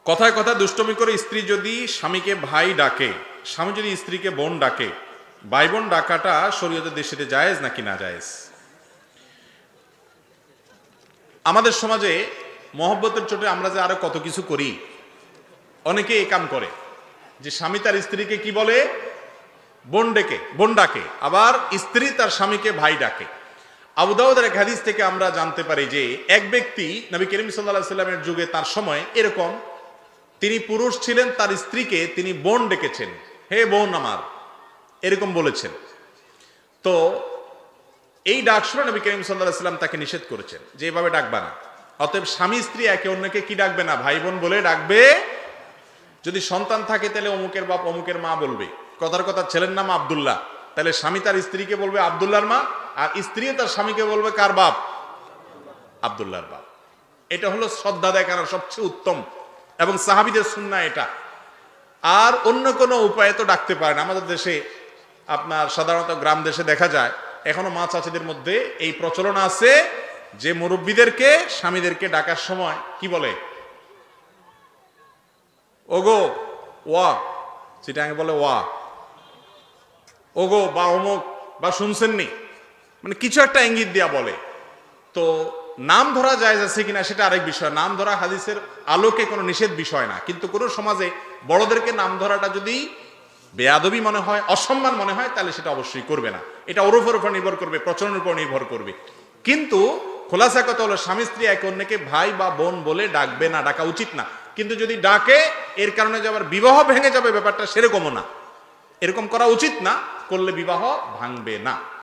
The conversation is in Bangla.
কথায় কথায় দুষ্টমি করে স্ত্রী যদি স্বামীকে ভাই ডাকে, স্বামী যদি স্ত্রীকে বোন ডাকে, ভাই বোন ডাকাটা শরীয়তের দৃষ্টিতে জায়েজ নাকি না জায়েজ? আমাদের সমাজে মহব্বতের চোটে আমরা যে আরো কত কিছু করি, অনেকে এই কাম করে যে স্বামী তার স্ত্রীকে কি বলে, বোন ডাকে, আবার স্ত্রী তার স্বামীকে ভাই ডাকে। আবু দাউদের এক হাদিস থেকে আমরা জানতে পারি যে এক ব্যক্তি নবী করিম সাল্লাল্লাহু আলাইহি সাল্লামের যুগে তার সময় এরকম, তিনি পুরুষ ছিলেন, তার স্ত্রীকে তিনি বোন ডেকেছেন, হে বোন আমার, এরকম বলেছেন। তো এই ডাক শুনে নবী করিম সাল্লাল্লাহু আলাইহি সাল্লাম তাকে নিষেধ করেছেন যে এভাবে ডাকবা না। অতএব স্বামী স্ত্রী একে অন্যকে কি ডাকবে না, ভাই বোন বলে ডাকবে। যদি সন্তান থাকে তাহলে অমুকের বাপ অমুকের মা বলবে। কথার কথা ছেলের নাম আব্দুল্লাহ, তাহলে স্বামী তার স্ত্রীকে বলবে আব্দুল্লাহর মা, আর স্ত্রী তার স্বামীকে বলবে কার বাপ, আব্দুল্লাহর বাপ। এটা হলো শ্রদ্ধা দেখানোর সবচেয়ে উত্তম এবং সাহাবীদের সুন্নাহ এটা। আর অন্য কোনো উপায়ে তো ডাকতে পারেন। আমাদের দেশে আপনার সাধারণত গ্রাম দেশে দেখা যায় এখনো মা চাচিদের মধ্যে এই প্রচলন আছে যে মুরব্বীদেরকে স্বামীদেরকে ডাকার সময় কি বলে, ওগো ওয়া, চিটাঙ্গে বলে ওয়া, ওগো বা অমুক বা শুনছেননি, মানে কিছু একটা ইঙ্গিত দিয়া বলে। তো নাম ধরা জায়েজ আছে কিনা সেটা আরেক বিষয়। নাম ধরা হাদিসের আলোকে কোনো নিষেধ বিষয় না, কিন্তু কোনো সমাজে বড়দেরকে নাম ধরাটা যদি বেয়াদবি মনে হয়, অসম্মান মনে হয়, তাহলে সেটা অবশ্যই করবে না। এটা ওরফের উপর নির্ভর করবে, প্রচলনের উপর নির্ভর করবে। কিন্তু খোলাসা কথা হলো স্বামী স্ত্রী একে অন্যকে ভাই বা বোন বলে ডাকবে না, ডাকা উচিত না। কিন্তু যদি ডাকে এর কারণে যে আবার বিবাহ ভেঙে যাবে ব্যাপারটা সেরকমও না, এরকম করা উচিত না, করলে বিবাহ ভাঙবে না।